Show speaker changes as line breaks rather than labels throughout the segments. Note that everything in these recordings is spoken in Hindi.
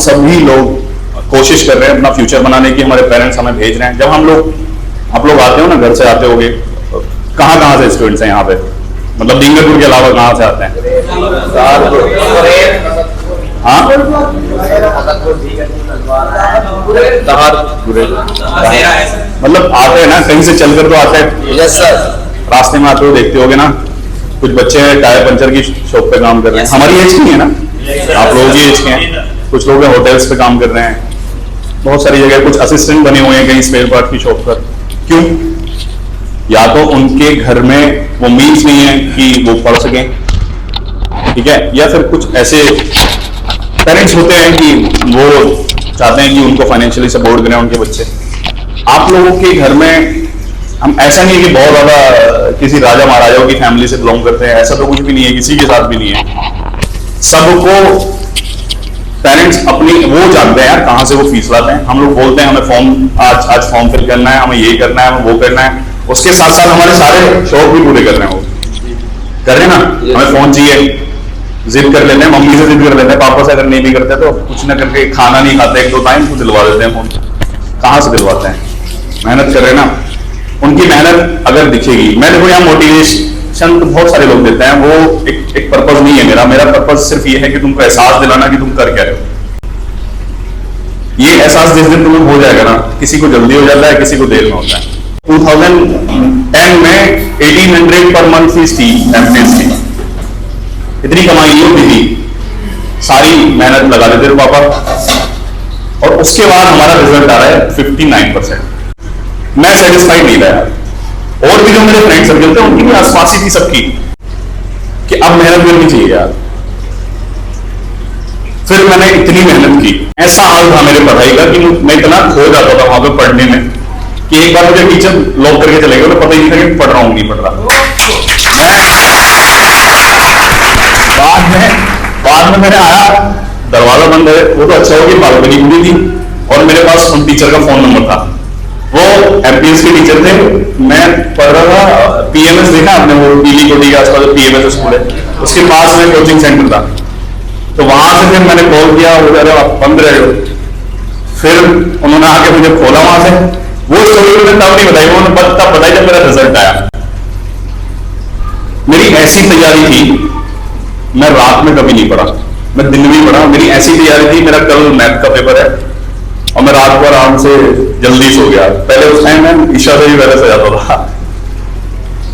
सभी लोग कोशिश कर रहे हैं अपना फ्यूचर बनाने की, हमारे पेरेंट्स हमें भेज रहे हैं। जब हम लोग, आप लोग आते हो ना, घर से आते होगे, कहाँ कहाँ से स्टूडेंट्स हैं यहाँ पे, मतलब डींगरपुर के अलावा कहाँ से आते हैं? हाँ, मतलब आते हैं ना, कहीं से चलकर तो आते हैं।
Yes sir.
रास्ते में आते हो देखते होगे ना, कुछ बच्चे टायर पंचर की शॉप पे काम कर रहे हैं, हमारी एज की है ना, आप लोगों की एज के हैं। कुछ लोग होटल्स पे काम कर रहे हैं, बहुत सारी जगह कुछ असिस्टेंट बने हुए हैं कहीं स्पेयर पार्ट की शॉप पर। क्यों? या तो उनके घर में वो मीन्स नहीं है कि वो पढ़ सकें, ठीक है, या फिर कुछ ऐसे पेरेंट्स होते हैं कि वो चाहते हैं कि उनको फाइनेंशियली सपोर्ट करें उनके बच्चे। आप लोगों के घर में हम, ऐसा नहीं है कि बहुत ज्यादा किसी राजा महाराजाओं की फैमिली से बिलोंग करते हैं, ऐसा तो कुछ भी नहीं है, किसी के साथ भी नहीं है। सबको पेरेंट्स अपनी वो जानते हैं यार कहाँ से वो फीस लाते हैं। हम लोग बोलते हैं हमें फॉर्म आज फॉर्म फिल करना है, हमें ये करना है, हमें वो करना है, उसके साथ साथ हमारे सारे शौक भी पूरे कर रहे हैं, वो कर रहे हैं ना। हमें फोन चाहिए, जिद कर लेते हैं, मम्मी से जिद कर लेते हैं, पापा से अगर नहीं भी करते तो कुछ ना करके, खाना नहीं खाते एक दो टाइम तो दिलवा देते हैं फोन। कहाँ से दिलवाते हैं? मेहनत कर रहे हैं ना। उनकी मेहनत अगर दिखेगी, मैं देखो यहाँ मोटिवेशन तो बहुत सारे लोग देते हैं, वो एक पर्पज नहीं है मेरा पर्पज सिर्फ ये है कि तुमको एहसास दिलाना कि तुम कर क्या रहे हो। ये एहसास जिस दिन तुम्हें हो जाएगा ना, किसी को जल्दी हो जाता है, किसी को देर में होता है। 2010 में 1800 पर मंथ फीस थी एमटेस की, इतनी कमाई नहीं होती थी, सारी मेहनत लगा देते थे पापा, और उसके बाद हमारा रिजल्ट आ रहा है 59%। मैं सेटिस्फाइड नहीं था यार, और भी जो मेरे फ्रेंड सर्कल थे उनकी भी आसपास ही थी सबकी, कि अब मेहनत करनी चाहिए यार। फिर मैंने इतनी मेहनत की, ऐसा हाल था मेरे पढ़ाई का कि मैं इतना खो जाता था वहां पे पढ़ने में कि एक बार मुझे टीचर लॉक करके चले गए, तो पता ही नहीं था कि पढ़ रहा हूँ नहीं पढ़ रहा। बाद में मैंने आया, दरवाजा बंद है, वो तो अच्छा हो कि बालकनी खुली थी, और मेरे पास उन टीचर का फोन नंबर था। वो एमपीएस के टीचर थे, मैं पढ़ रहा था पीएमएस, देखा आपने वो पीली कोटी के आसपास पीएमएस स्कूल है, उसके पास में कोचिंग सेंटर था। तो वहां से फिर मैंने कॉल किया, वो कह रहे आप बंद रहे हो। फिर उन्होंने आके मुझे खोला वहां से, वो स्टोरी मैंने तब नहीं बताई, उन्होंने तब बताई जब मेरा रिजल्ट आया। मेरी ऐसी तैयारी थी, मैं रात में कभी नहीं पढ़ा, मैं दिन में पढ़ा। मेरी ऐसी तैयारी थी, मेरा कल मैथ का पेपर है और मैं रात को आराम से जल्दी सो गया। पहले उस टाइम मैं ईशा से भी पहले सो जाता था,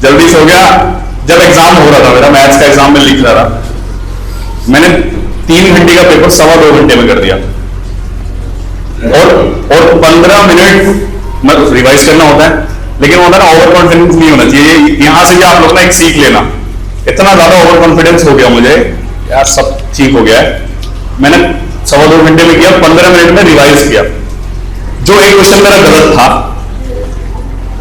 जल्दी सो गया। जब एग्जाम हो रहा था, मेरा मैथ्स का एग्जाम में लिख रहा था, मैंने 3 घंटे का पेपर 2.25 घंटे में कर दिया, और 15 मिनट रिवाइज करना होता है, लेकिन होता है ना, ओवर कॉन्फिडेंस नहीं होना चाहिए। यहां से आप लोग ना एक सीख लेना, इतना ज्यादा ओवर कॉन्फिडेंस हो गया मुझे यार, सब ठीक हो गया है। मैंने 2.25 घंटे में किया, 15 मिनट में रिवाइज किया। जो एक क्वेश्चन मेरा गलत था,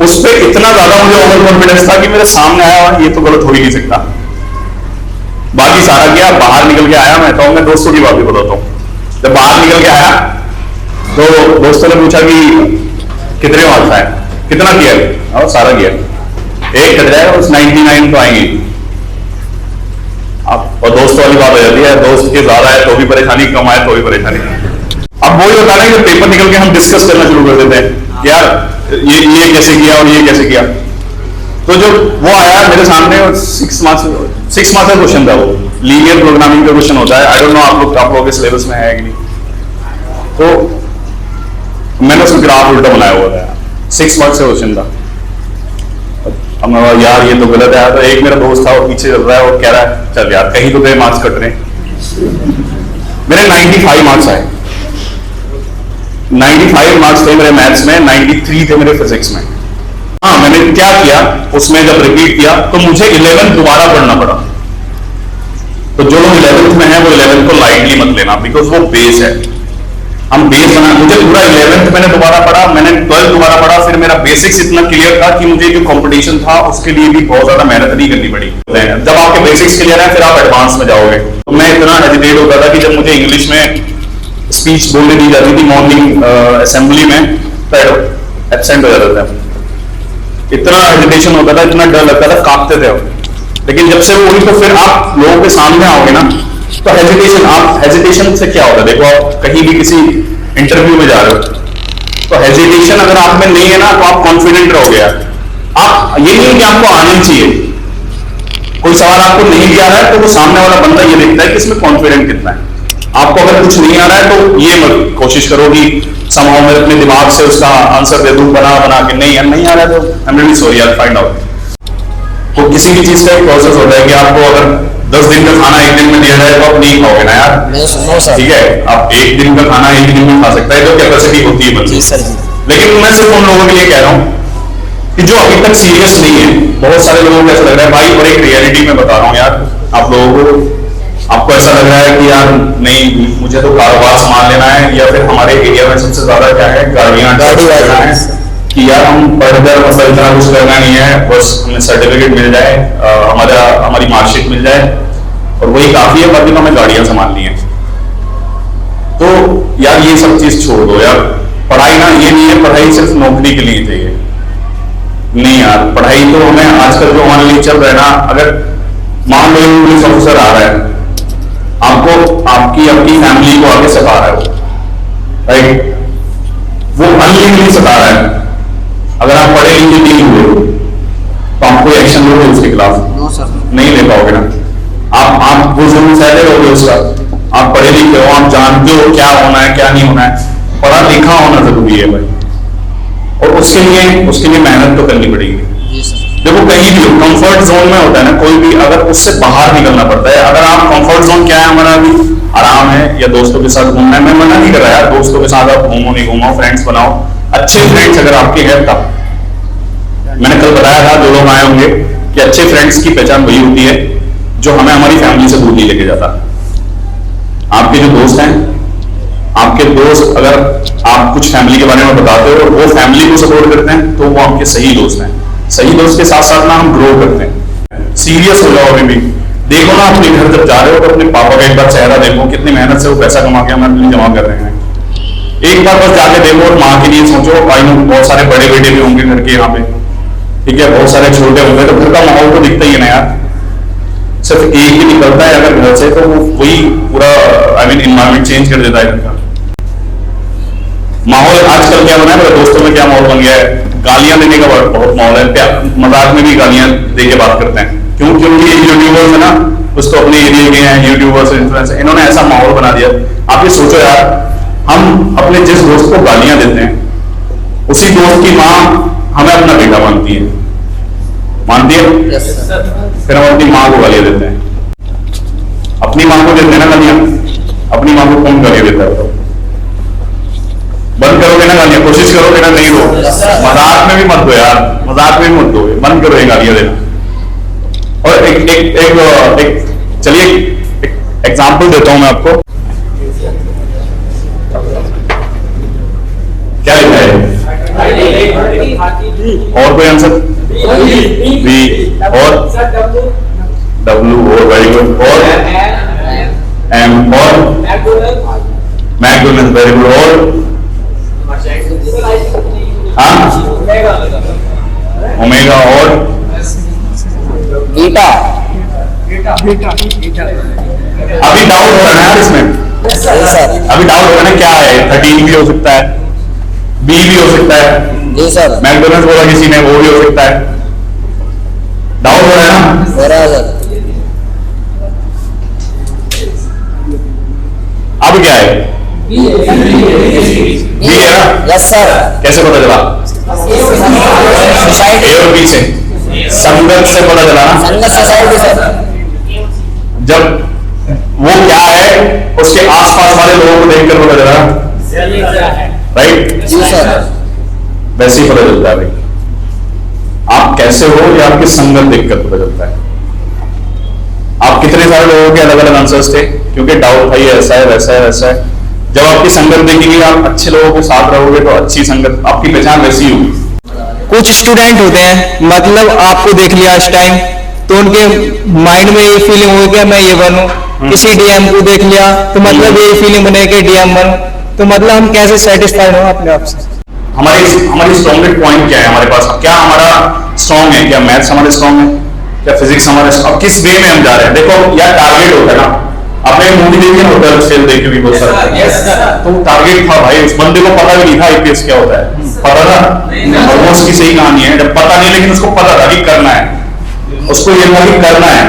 उस पर इतना ज्यादा मुझे ओवर कॉन्फिडेंस था कि मेरे सामने आया ये तो गलत हो ही नहीं सकता। बाकी सारा किया, बाहर निकल के आया। मैं कहूँ, मैं दोस्तों की बात भी बताता हूँ। जब बाहर निकल के आया तो दोस्तों ने पूछा कि कितने मार्क्स आए, कितना किया, और सारा किया, एक कट जाएगा, उस 99 तो आएंगे। अब और दोस्तों वाली बात हो जाती है, दोस्त के ज्यादा है तो भी परेशानी, कम आए तो भी परेशानी। अब वही होता है कि पेपर निकल के हम डिस्कस करना शुरू कर देते हैं, यार ये कैसे किया और ये कैसे किया। तो जो वो आया मेरे सामने, 6 मार्क्स का क्वेश्चन था, वो लीनियर प्रोग्रामिंग का क्वेश्चन होता है। आई डोंट नो आप लोगों के सिलेबस में है कि नहीं। तो मैंने उसका ग्राफ उल्टा बनाया हुआ था, 6 मार्क्स का क्वेश्चन था। अब मैं यार ये तो गलत है। तो एक मेरा दोस्त था, वो पीछे चल रहा है और कह रहा है चल यार कहीं तो तेरे मार्क्स कट रहे हैं। मेरे 95 मार्क्स आए, 95 मार्क्स थे मेरे मैथ्स में, 93 थे मेरे फिजिक्स में। हाँ, मैंने क्या किया, उसमें जब रिपीट किया तो मुझे 11th दोबारा पढ़ना पड़ा। तो जो लोग 11th में है वो 11th को लाइटली मत लेना, बिकॉज वो बेस है। हम बेस बना, मुझे पूरा 11th मैंने दोबारा पढ़ा, मैंने 12th दोबारा पढ़ा, फिर मेरा बेसिक्स इतना क्लियर था कि मुझे जो कंपटीशन था उसके लिए भी बहुत ज्यादा मेहनत नहीं करनी पड़ी। जब आपके बेसिक्स क्लियर है फिर आप एडवांस में जाओगे। तो मैं इतना हेजिटेट होता था कि जब मुझे इंग्लिश में स्पीच बोलने दी जाती थी मॉर्निंग असेंबली में, तो एब्सेंट हो जाता था। इतना हेजिटेशन होता था, इतना डर लगता था, कांपते थे। लेकिन जब से वही, तो फिर आप लोगों के सामने आओगे ना, तो हेजिटेशन, आप हेजिटेशन से क्या होता है? देखो आप कहीं भी किसी इंटरव्यू में जा रहे हो तो हेजिटेशन अगर आप में नहीं है ना तो आप कॉन्फिडेंट रहोगे यार। आप ये नहीं कि आपको आना ही चाहिए, कोई सवाल आपको नहीं भी आ रहा है तो वो सामने वाला बंदा ये देखता है कि इसमें कॉन्फिडेंट कितना है। आपको अगर कुछ नहीं आ रहा है तो ये मत कोशिश करो कि समहाउ मैं अपने दिमाग से उसका आंसर दे दूं बना बना के। नहीं यार, नहीं आ रहा है तो I am really sorry, I find out. तो किसी भी चीज का एक प्रोसेस होता है कि आपको अगर 10 दिन का खाना एक दिन में दिया जाए तो आप नहीं खाओगे ना यार। ठीक है, आप एक दिन का खाना एक दिन में खा सकता है तो कैपेसिटी होती है बंदी। लेकिन मैं सिर्फ उन लोगों के लिए कह रहा हूं कि जो अभी तक सीरियस नहीं है। बहुत सारे लोगों को ऐसा लग रहा है भाई, और एक रियलिटी में बता रहा हूँ यार आप लोगों को, आपको ऐसा लग रहा है कि यार नहीं मुझे तो कारोबार संभाल लेना है, या फिर हमारे एरिया में सबसे ज्यादा क्या है गाड़ियां करना है कि यार हम पढ़कर मतलब इतना कुछ करना नहीं है, बस हमें सर्टिफिकेट मिल जाए, हमारी मार्कशीट मिल जाए और वही काफी है, बाकी तो हमें गाड़ियां संभालनी है। तो यार ये सब चीज छोड़ दो यार। पढ़ाई ना ये नहीं है पढ़ाई सिर्फ नौकरी के लिए चाहिए, नहीं यार। पढ़ाई तो हमें आजकल जो हमारे लिए चल रहा है ना, अगर मान लो पुलिस ऑफिसर आ रहा है, आपको आपकी फैमिली को आगे सता रहा है वो, राइट, वो अनलीगली सता रहा है। अगर आप पढ़े लिखे नहीं हुए तो आप कोई एक्शन लोगे उसके खिलाफ? नहीं ले पाओगे ना। आप वो जरूर सहते रहोगे उसका। आप पढ़े लिखे हो, आप जानते हो क्या होना है क्या नहीं होना है, पढ़ा लिखा होना जरूरी है भाई। और उसके लिए मेहनत तो करनी पड़ेगी। देखो कहीं भी कंफर्ट जोन में होता है ना कोई भी, अगर उससे बाहर निकलना पड़ता है। अगर आप कंफर्ट जोन क्या है हमारा अभी आराम है या दोस्तों के साथ घूमना है, मैं मना नहीं कर रहा यार, दोस्तों के साथ आप घूमो नहीं घूमो, फ्रेंड्स बनाओ, अच्छे फ्रेंड्स अगर आपके हैं तब। मैंने कल बताया था, जो लोग आए होंगे, कि अच्छे फ्रेंड्स की पहचान वही होती है जो हमें हमारी फैमिली से दूर नहीं लेके जाता। आपके जो दोस्त हैं, आपके दोस्त अगर आप कुछ फैमिली के बारे में बताते हो और वो फैमिली को सपोर्ट करते हैं तो वो आपके सही दोस्त हैं। सही दोस्त के साथ साथ ना हम ग्रो करते हैं। सीरियस हो जाओ अभी भी। देखो ना अपने घर जब जा रहे हो तो अपने पापा का एक बार चेहरा देखो, कितनी मेहनत से वो पैसा कमा के हमारे लिए जमा कर रहे हैं। एक बार बस जाके देखो और माँ के लिए सोचो। भाई बहुत सारे बड़े बेटे भी होंगे घर के यहाँ पे, ठीक है, बहुत सारे छोटे होंगे, तो घर का माहौल तो दिखता ही है ना यार। सिर्फ एक ही निकलता है अगर घर से तो वो वही पूरा इन्वायरमेंट चेंज कर देता है घर का माहौल। आजकल क्या बना है मेरे दोस्तों में, क्या माहौल बन गया है, गालियां देने का बहुत माहौल है। मजाक में भी गालियां दे के बात करते हैं, क्योंकि ये यूट्यूबर्स है ना, उसको अपने एरिया के हैं यूट्यूबर्स इन्फ्लुएंसर, इन्होंने ऐसा माहौल बना दिया। आप ये सोचो यार, हम अपने जिस दोस्त को गालियां देते हैं उसी दोस्त की माँ हमें अपना बेटा मानती है, मानती है? फिर हम अपनी माँ को गालियां देते हैं। अपनी माँ को देते हैं ना गालियां, अपनी माँ को कौन गालियां देता है? बंद करोगे ना गालियां, कोशिश करोगे ना नहीं दो। मजाक में भी मत दो यार, मजाक में भी मत दो, बंद करो ये गालियां देना। और एक चलिए एग्जाम्पल देता हूं मैं आपको। क्या लिखा है? और कोई आंसर? बी और डब्ल्यू, और वेरी गुड, और एम, और मैकडोनल्ड, वेरी गुड, और ओमेगा, और बीटा। अभी डाउट हो रहा है इसमें, अभी डाउट हो रहा है क्या है? 13 भी हो सकता है, बी भी हो सकता है। जी सर। मैकडोनल्ड बोला किसी ने, वो भी हो सकता है। डाउट हो रहा है ना? हो रहा है। अब क्या है? बी है ना? Yes sir. कैसे पता चला? सोसाइटी और बी से, संगत से पता चला ना? संगत सोसाइटी सर। जब वो क्या है उसके आसपास वाले लोगों को देखकर पता चला, राइट? जी सर। वैसे ही पता चलता है भाई, आप कैसे हो या आपकी संगत देखकर पता चलता है। आप कितने सारे लोगों के अलग अलग आंसर्स थे, क्योंकि डाउट था ये ऐसा है वैसा है वैसा है। जब आपकी संगत देखेंगे, आप अच्छे लोगों के साथ रहोगे तो अच्छी संगत, आपकी पहचान वैसी होगी।
कुछ स्टूडेंट होते हैं, मतलब आपको देख लिया इस टाइम तो उनके माइंड में ये फीलिंग हो गया मैं ये बनूं। किसी डीएम को देख लिया तो मतलब ये फीलिंग बने कि डीएम बनूं। तो मतलब हम कैसे सेटिस्फाइड हो अपने आप से?
हमारी स्ट्रॉन्गेस्ट पॉइंट क्या है हमारे पास? क्या हमारा स्ट्रॉन्ग है? क्या मैथ्स हमारे स्ट्रॉन्ग है? क्या फिजिक्स हमारे? अब किस वे में हम जा रहे हैं? देखो यार, टारगेट होता है ना, आपने मूवी देखी ना, होटल सेल देखी भी बहुत सारी, तो टारगेट था भाई, उस बंदे को पता भी नहीं था आईपीएस क्या होता है, पता था, और वो उसकी सही कहानी है, जब पता नहीं लेकिन उसको पता था कि करना है, उसको ये था कि करना है,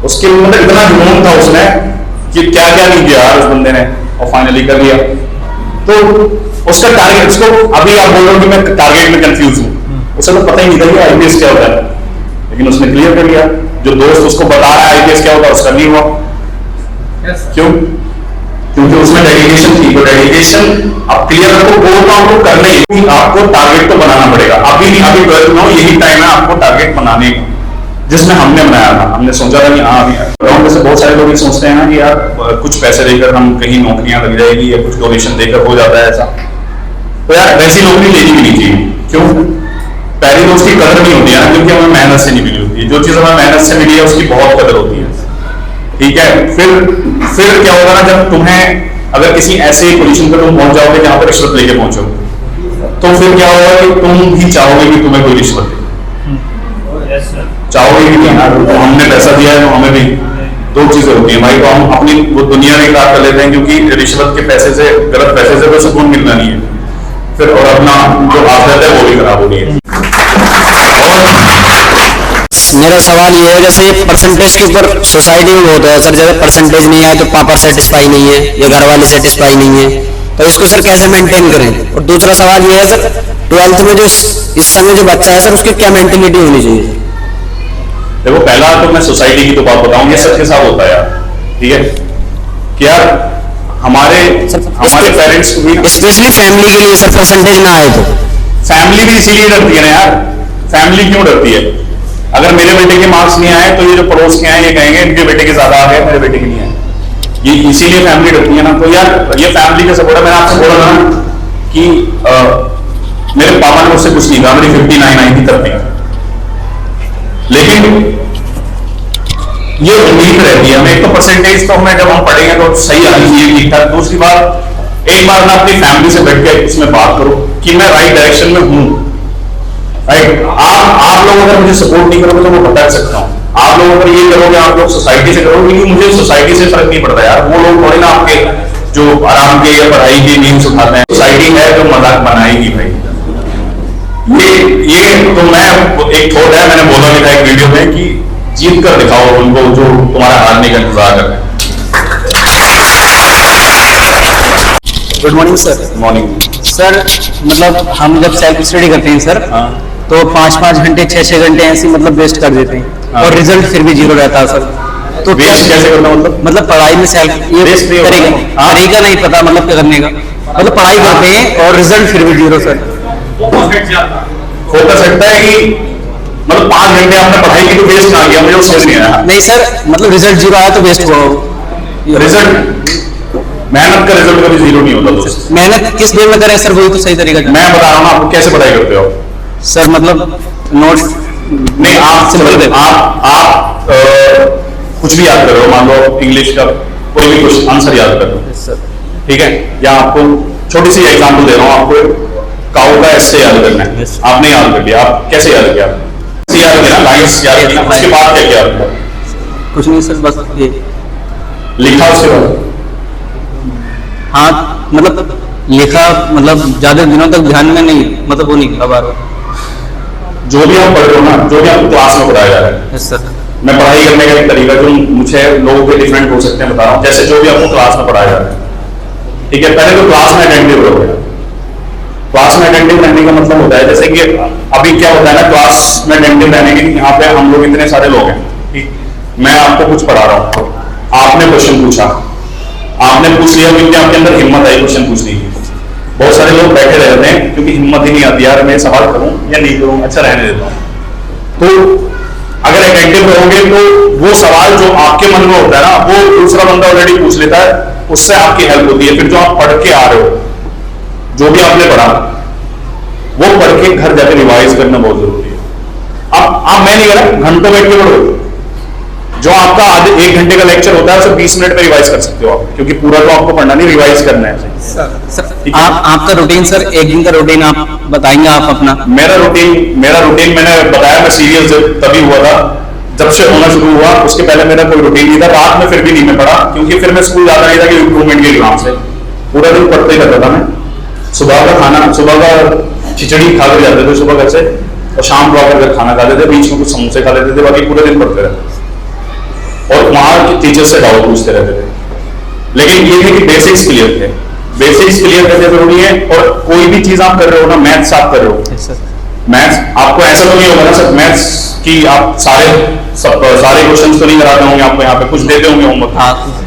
उसके मतलब इतना जुनून था उसने कि क्या क्या नहीं किया यार उस बंदे ने, और फाइनली कर लिया। तो उसका टारगेट, उसको अभी आप बोल रहे हो कि मैं टारगेट में कंफ्यूज हूँ, उसे तो पता ही नहीं था कि आईपीएस क्या होता है, लेकिन उसने क्लियर कर लिया। जो दोस्त उसको बता रहा है आईपीएस क्या होता है, उसका नहीं हुआ। क्यों? क्योंकि उसमें डेडिकेशन थी। तो डेडिकेशन आप क्लियर रखो, गोल तो आपको करने ही, आपको टारगेट तो बनाना पड़ेगा। अभी नहीं, अभी 12th में हो, यही टाइम है आपको टारगेट बनाने का, जिसमें हमने बनाया था। हमने सोचा था कि हाँ अभी ग्राउंड से बहुत सारे लोग सोचते हैं ना कि यार कुछ पैसे देकर हम कहीं नौकरियां लग जाएगी या कुछ डोनेशन देकर हो जाता है ऐसा, तो यार वैसी नौकरी लेनी भी नहीं चाहिए। क्यों? पहली तो उसकी कदर नहीं होती है ना, क्योंकि हमें मेहनत से नहीं मिली होती है। जो चीज हमें मेहनत से मिली है उसकी बहुत कदर होती है, ठीक है। फिर क्या होगा ना, जब तुम्हें अगर किसी ऐसे पोजीशन पर तुम पहुंच जाओगे जहां पर रिश्वत लेके पहुंचो, तो फिर क्या होगा कि तुम भी चाहोगे कि तुम्हें कोई रिश्वत दे, चाहोगे कि यार तो हमने पैसा दिया है तो हमें भी। दो चीजें होती हैं भाई, तो हम अपनी वो दुनिया में खराब कर लेते हैं, क्योंकि रिश्वत के पैसे से, गलत पैसे से तो सुकून मिलना नहीं है फिर, और अपना जो आखिरत है वो भी खराब हो रही है।
मेरा सवाल ये है, जैसे परसेंटेज के ऊपर सोसाइटी में बहुत है सर, जैसे परसेंटेज नहीं आए तो पापा सेटिस्फाई नहीं है या घर वाले सेटिस्फाई नहीं है, तो इसको सर कैसे मेंटेन करें? और दूसरा सवाल ये है सर, 12th में जो इस समय जो बच्चा है सर, उसकी क्या मेंटेलिटी होनी चाहिए?
देखो, पहला तो मैं सोसाइटी की तो बात बताऊं, ये सबके साथ होता है यार, ठीक है, कि यार हमारे पेरेंट्स को भी,
स्पेशली फैमिली के लिए सर, परसेंटेज ना आए तो
फैमिली भी इसीलिए डरती है ना यार। फैमिली क्यों डरती है? अगर मेरे बेटे के मार्क्स नहीं आए तो ये जो पड़ोस के हैं ये कहेंगे इनके बेटे के ज्यादा आ गए, मेरे बेटे के नहीं आए, ये इसीलिए फैमिली डरती है ना। तो यार ये फैमिली का सपोर्ट है। मैंने आपसे बोला ना कि मेरे पापा ने मुझसे कुछ नहीं कहा, मेरी 59 आई थी तब भी, लेकिन ये उम्मीद रहती है हमें। एक तो परसेंटेज तो हमें जब हम पढ़ेंगे तो सही आनी चाहिए, ठीक ठाक। दूसरी बात, एक बार ना अपनी फैमिली से बैठ के उसमें बात करो कि मैं राइट डायरेक्शन में हूं, राइट। आप लोग अगर मुझे सपोर्ट नहीं करोगे तो मैं बता सकता हूं। आप लोग अगर ये करोगे, आप लोग सोसाइटी से करोगे, क्योंकि मुझे सोसाइटी से फर्क नहीं पड़ता यार, वो लोग थोड़ी ना आपके जो आराम के या पढ़ाई के नींद उठाते हैं। सोसाइटी है जो मजाक बनाएगी भाई, ये तो मैं एक थॉट है, मैंने बोला भी था एक वीडियो में कि जीत कर दिखाओ उनको जो तुम्हारा हारने का इंतजार कर रहे हैं।
Good morning sir.
Morning
sir, मतलब हम जब सेल्फ स्टडी करते हैं सर, तो 5-5 घंटे 6-6 घंटे ऐसे मतलब वेस्ट कर देते हैं, और रिजल्ट फिर भी 0 रहता है सर। तो
वेस्ट कैसे करना?
मतलब पढ़ाई में सेल्फ ये तरीका नहीं पता, मतलब क्या करने का, मतलब पढ़ाई करते हैं और रिजल्ट फिर भी 0 सर।
फोकस हटता है कि मतलब 5 घंटे आपने पढ़ाई की तो वेस्ट ना गया, मुझे वो समझ नहीं आया।
नहीं सर, मतलब रिजल्ट 0 आया तो वेस्ट हुआ।
रिजल्ट, मेहनत का रिजल्ट कभी 0 नहीं होता दोस्त।
मेहनत किस वे में करें सर, वही तो सही तरीका है।
मैं बता रहा हूँ आपको कैसे पढ़ाई करते हो
सर, मतलब नोट्स
नहीं, आप कुछ भी याद करो, मान लो इंग्लिश का कोई भी क्वेश्चन आंसर याद कर लो, ठीक है, या आपको छोटी सी एग्जांपल दे रहा हूँ, आपको काऊ का ऐसे याद करना है, आपने याद कर लिया, आप कैसे याद किया? याद किया लाइंस याद किया, उसके बाद क्या किया?
कुछ नहीं सर, बस ये
लिखा उसके बाद।
हाँ, मतलब लिखा, मतलब ज्यादा दिनों तक ध्यान में नहीं, मतलब वो नहीं किया बार बार।
जो भी आप पढ़ रहे हो ना, जो भी आपको क्लास में पढ़ाया जा रहा है,
यस सर।
मैं पढ़ाई करने का एक तरीका जो मुझे लोगों के डिफरेंट हो सकते हैं बता रहा हूँ। जैसे जो भी आपको क्लास में पढ़ाया जा रहा है, ठीक है, पहले तो क्लास में अटेंटिव रहोगे। क्लास में अटेंटिव रहने का मतलब होता है, जैसे कि अभी क्या होता है ना, क्लास में अटेंटिव रहने के, यहाँ पे हम लोग इतने सारे लोग हैं, ठीक, मैं आपको कुछ पढ़ा रहा हूँ, आपने क्वेश्चन पूछा, आपने पूछ लिया क्योंकि आपके अंदर हिम्मत आई क्वेश्चन पूछने की। बहुत सारे लोग बैठे रहते हैं क्योंकि हिम्मत ही नहीं आती, यार मैं सवाल करूं या नहीं करूं, अच्छा रहने देता हूं। तो अगर अटेंटिव रहोगे तो वो सवाल जो आपके मन में होता है ना, वो दूसरा बंदा ऑलरेडी पूछ लेता है, उससे आपकी हेल्प होती है। फिर जो आप पढ़ के आ रहे हो, जो भी आपने पढ़ा, वो पढ़ के घर जाकर रिवाइज करना बहुत जरूरी है। अब आप मैं नहीं कह रहा घंटों बैठ के पढ़ो, जो आपका आधे 1 घंटे का लेक्चर होता है उसे 20 मिनट में रिवाइज कर सकते हो आप, क्योंकि पूरा तो आपको पढ़ना नहीं, रिवाइज करना है।
सर आपका रूटीन सर, एक दिन का रूटीन आप बताएंगे आप अपना?
मेरा रूटीन मैंने बताया, मैं सीरियस तभी हुआ था जब से होना शुरू हुआ उसके पहले मेरा कोई रूटीन नहीं था, रात में फिर भी नींद में पड़ा, क्योंकि फिर मैं स्कूल जाता नहीं था कि इम्प्रूवमेंट के एग्जाम से, पूरा दिन पढ़ते ही रहता था मैं। सुबह का खाना, सुबह का खिचड़ी खा के जाते थे सुबह घर से, और शाम को आकर खाना खाते थे, बीच में कुछ समोसे खा लेते थे, बाकी पूरे दिन पढ़ते रहते और वहां के टीचर से डाउट पूछते रहते थे। लेकिन ये है कि बेसिक्स क्लियर थे, बेसिक्स क्लियर करने जरूरी है। और कोई भी चीज आप कर रहे हो ना, मैथ्स आप कर रहे हो, मैथ्स आपको ऐसा तो नहीं होगा ना सर मैथ्स की आप सारे क्वेश्चंस तो नहीं कराते होंगे आपको, यहाँ पे कुछ देते होंगे होमवर्क,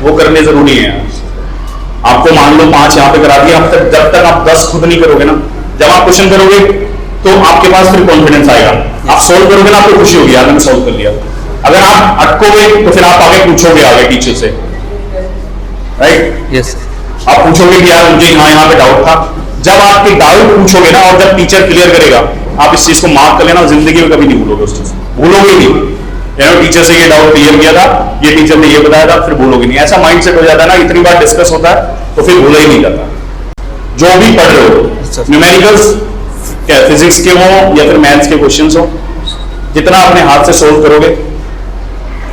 वो करने जरूरी है। आपको मान लो 5 यहाँ पे करा दिया, जब तक आप 10 खुद नहीं करोगे ना, जब आप क्वेश्चन करोगे तो आपके पास फिर कॉन्फिडेंस आएगा, आप सोल्व करोगे ना, आपको खुशी होगी यार मैंने सोल्व कर लिया। अगर आप अटकोगे तो फिर आप आगे पूछोगे आगे टीचर से, राइट?
यस
आप पूछोगे कि यार मुझे यहाँ पे डाउट था। जब आपके डाउट पूछोगे ना और जब टीचर क्लियर करेगा, आप इस चीज को मार्क कर लेना, जिंदगी में कभी नहीं भूलोगे उस चीज, भूलोगे नहीं। टीचर से ये डाउट क्लियर किया था, ये टीचर ने ये बताया था, फिर भूलोगे नहीं। ऐसा माइंड सेट हो जाता है ना, इतनी बार डिस्कस होता है तो फिर भूला ही नहीं जाता। जो भी पढ़ रहे हो, न्यूमेरिकल्स क्या फिजिक्स के हो या फिर मैथ्स के क्वेश्चंस हो, जितना अपने हाथ से सोल्व करोगे,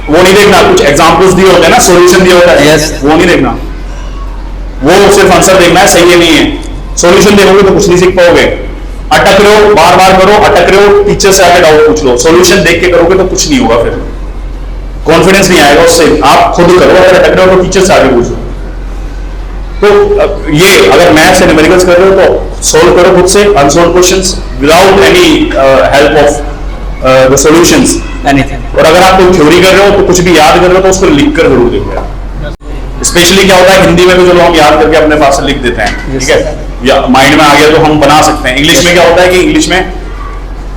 वो नहीं देखना, कुछ एग्जांपल्स दिए होते हैं ना, सॉल्यूशन दिया होता है, वो नहीं देखना, वो सिर्फ आंसर देखना है, सही है नहीं है। सॉल्यूशन देखोगे तो कुछ नहीं सीख पाओगे। अटक रहे हो, बार बार करो, अटक रहे हो, टीचर से आके डाउट पूछ लो, सॉल्यूशन देख के करोगे तो कुछ नहीं होगा, फिर कॉन्फिडेंस नहीं आएगा उससे। आप खुद करो, अगर अटक रहे हो तो टीचर से आगे पूछो। तो ये अगर मैथ्स या न्यूमेरिकल्स कर रहे हो तो सोल्व करो खुद से unsolved questions without any help of the solutions anything. और अगर आप कोई थ्योरी कर रहे हो तो कुछ भी याद कर रहे हो तो उसको लिख कर जरूर देखो। स्पेशली क्या होता है हिंदी में भी चलो हम याद करके अपने पास से लिख देते हैं, ठीक है, या माइंड में आ गया तो हम बना सकते हैं। इंग्लिश में क्या होता है कि इंग्लिश में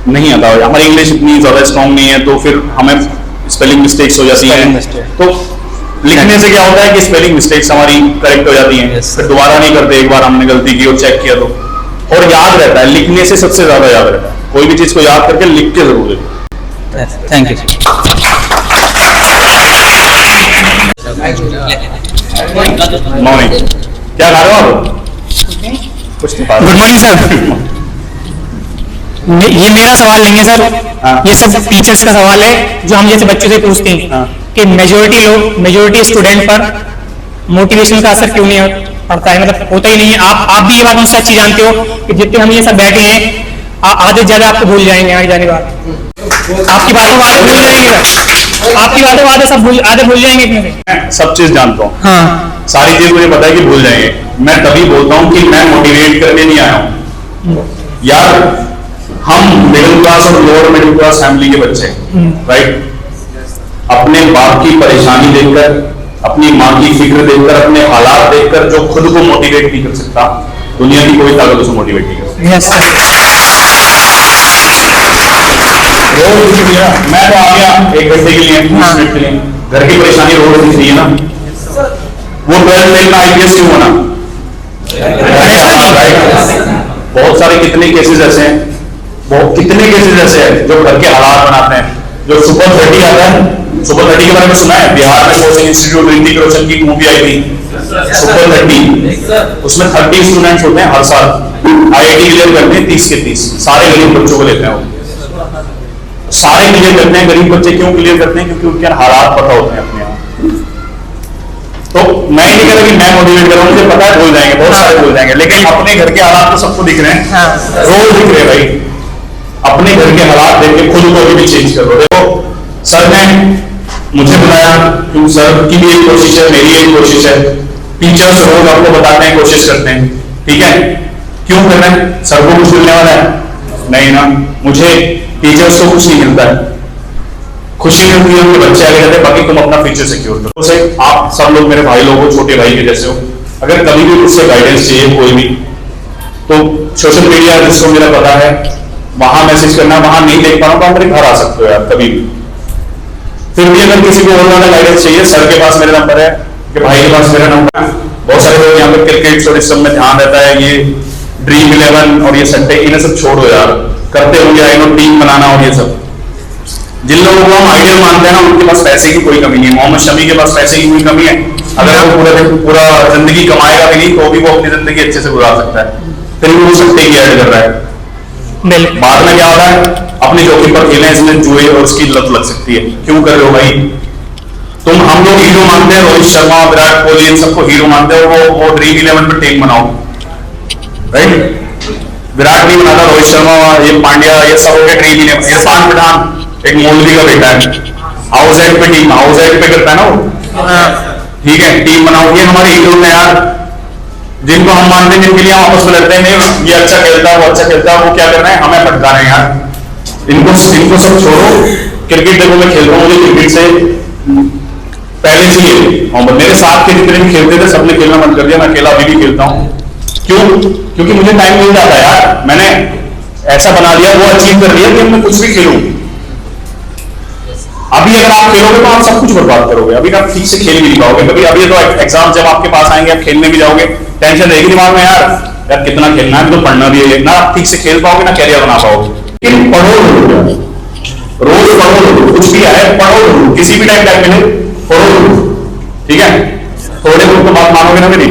नहीं आता, हमारी इंग्लिश इतनी ज्यादा स्ट्रॉन्ग नहीं है, तो फिर हमें स्पेलिंग मिस्टेक्स हो जाती हैं। तो लिखने से क्या होता है कि स्पेलिंग मिस्टेक्स हमारी करेक्ट हो जाती हैं, फिर दोबारा नहीं करते, एक बार हमने गलती की और चेक किया तो, और याद रहता है। लिखने से सबसे ज्यादा याद रहता है, कोई भी चीज को याद करके लिख के जरूर देखो।
Thank you.
मॉर्निंग, क्या खा रहे हो आप? कुछ नहीं खा रहे।
Good morning sir. ये मेरा सवाल नहीं है सर, ये सब टीचर्स का सवाल है जो हम जैसे बच्चों से पूछते हैं कि मेजोरिटी स्टूडेंट पर मोटिवेशन का असर क्यों नहीं पड़ता है, मतलब होता ही नहीं है। आप भी ये बात मुझसे अच्छी जानते हो कि जितने हम ये सब बैठे हैं आधे ज्यादा आपको भूल जाएंगे आगे जाने के बाद, आपकी बातों को आधे भूल जाएंगे, आपकी बातों को आधे भूल जाएंगे इतने से।
सब चीज जानता हूँ,
हाँ
सारी चीज मुझे पता है कि भूल जाएंगे। मैं तभी बोलता हूँ कि मैं मोटिवेट करने नहीं आया हूँ यार। हम मिडिल क्लास और लोअर मिडिल क्लास फैमिली के बच्चे, राइट? अपने बाप की परेशानी देखकर, अपनी माँ की फिक्र देखकर, अपने हालात देखकर जो खुद को मोटिवेट नहीं कर सकता, दुनिया की कोई ताकत उसे मोटिवेट नहीं कर सकती।
Yes sir.
मैं तो आ गया 1 घंटे के लिए, 20 मिनट के लिए, घर की परेशानी रोज होनी चाहिए ना। वो 12th फेल में IPS क्यों होना? बहुत सारे कितने केसेस ऐसे हैं, कितने केसेस ऐसे हैं जो घर के हालात बनाते हैं। जो सुपर 30 आता है, सुपर 30 के बारे में सुना है? बिहार में कोचिंग इंस्टीट्यूट ऋतिक रोशन की मूवी आई थी सुपर 30, उसमें 30 स्टूडेंट्स होते हैं हर साल, IIT क्लियर करते हैं 30 के 30, सारे गरीब बच्चों को लेते हैं वो, सारे क्लियर करते हैं। गरीब बच्चे क्यों क्लियर करते हैं? क्योंकि उनके हालात पता होते हैं अपने यहाँ। तो मैं नहीं कह रहा कि मैं मोटिवेट कर रहा हूँ, मुझे पता है भूल जाएंगे, बहुत सारे भूल जाएंगे, लेकिन अपने घर के हालात तो सबको दिख रहे हैं, रोज दिख रहे हैं भाई। अपने घर के हालात देख के खुद को भी चेंज करो। देखो सर ने मुझे बुलाया क्योंकि सर की भी एक कोशिश है, मेरी एक कोशिश है, टीचर्स रोज आपको बताते हैं, कोशिश करते हैं, ठीक है? क्यों कर रहे हैं? सर को कुछ मिलने वाला है? नहीं ना। मुझे टीचर्स को कुछ नहीं मिलता है, खुशी मिलती है उनके बच्चे आगे जाते हैं, बाकी तुम अपना फ्यूचर सिक्योर करो। से आप सब लोग मेरे भाई लोग हो, छोटे भाई के जैसे हो, अगर कभी भी मुझसे गाइडेंस चाहिए कोई भी, तो सोशल मीडिया जिसको मेरा पता है वहां मैसेज करना, वहां नहीं देख पा रहा हूं तो मेरे घर आ सकते हो यार कभी भी। फिर भी अगर किसी को और ज्यादा गाइडेंस चाहिए, सर के पास मेरा नंबर है, कि भाई के पास मेरा नंबर है। बहुत सारे लोग यहाँ पे क्रिकेट और इस सब में ध्यान रहता है, ये ड्रीम 11 और ये संडे इन्हें सब छोड़ो यार, करते होंगे आई नो टीम बनाना और ये सब। जिन लोगों को हम आइडियल मानते हैं ना, उनके पास पैसे की कोई कमी नहीं है। मोहम्मद शमी के पास पैसे की कोई कमी है? अगर वो पूरा जिंदगी कमाएगा भी नहीं तो भी वो अपनी जिंदगी अच्छे से गुजार सकता है, फिर भी वो सट्टे की ऐड कर रहा है।
बिल्कुल।
बाद में क्या होता है, अपने जोखिम पर खेलें, इसमें जुए और उसकी लत लग सकती है। क्यों कर रहे हो भाई? हम लोग हीरो मानते हैं, रोहित शर्मा, विराट कोहली, इन सबको हीरो मानते हैं। वो ड्रीम 11 में टीम बनाओ, राइट? विराट नहीं बनाता, रोहित शर्मा, ये पांड्या, ये सब हो गए ड्रीम 11। इरफान पठान एक मौलवी का बेटा है, हाउस एड पे टीम, हाउस एड पे करता है ना वो, ठीक है, टीम बनाओ। ये हमारे हीरो हैं यार, जिनको हम मानते हैं, जिनके लिए हम आपस में लड़ते हैं, नहीं ये अच्छा खेलता है, वो अच्छा खेलता है, वो क्या कर रहे हैं, हमें भटका रहे हैं यार। इनको सब छोड़ो। क्रिकेट देखो, मैं खेल रहा हूँ, मुझे क्रिकेट से पहले से ही मोहम्मद, मेरे साथ के जितने भी खेलते थे सबने खेलना बंद कर दिया, मैं अकेला अभी भी खेलता हूँ। क्यों? क्योंकि मुझे टाइम मिल जाता है यार, मैंने ऐसा बना लिया, वो अचीव कर लिया कि मैं कुछ भी खेलूं। अभी अगर आप खेलोगे तो आप सब कुछ बर्बाद करोगे, अभी आप ठीक से खेल भी नहीं पाओगे कभी। अभी तो एग्जाम जब आपके पास आएंगे, आप खेलने भी जाओगे, टेंशन रहेगी दिमाग में, यार कितना खेलना है, तो पढ़ना भी है ना, आप ठीक से खेल पाओगे ना कैरियर बना पाओगे। लेकिन पढ़ो जरूर, रोज पढ़ो, कुछ भी है पढ़ो जरूर, किसी भी टाइम मिले पढ़ो जरूर, ठीक है? थोड़े बहुत तो बात मानोगे ना मेरी,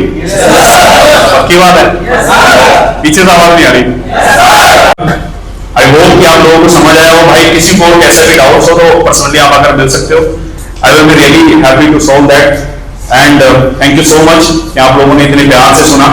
पक्की बात है? पीछे से आवाज नहीं आ रही। आई होप कि आप लोगों को समझ आया हो। भाई किसी को कैसे भी डाउट्स हो तो पर्सनली आप आकर मिल सकते हो। I will be really happy to solve that, and thank you so much कि आप लोगों ने इतने प्यार से सुना।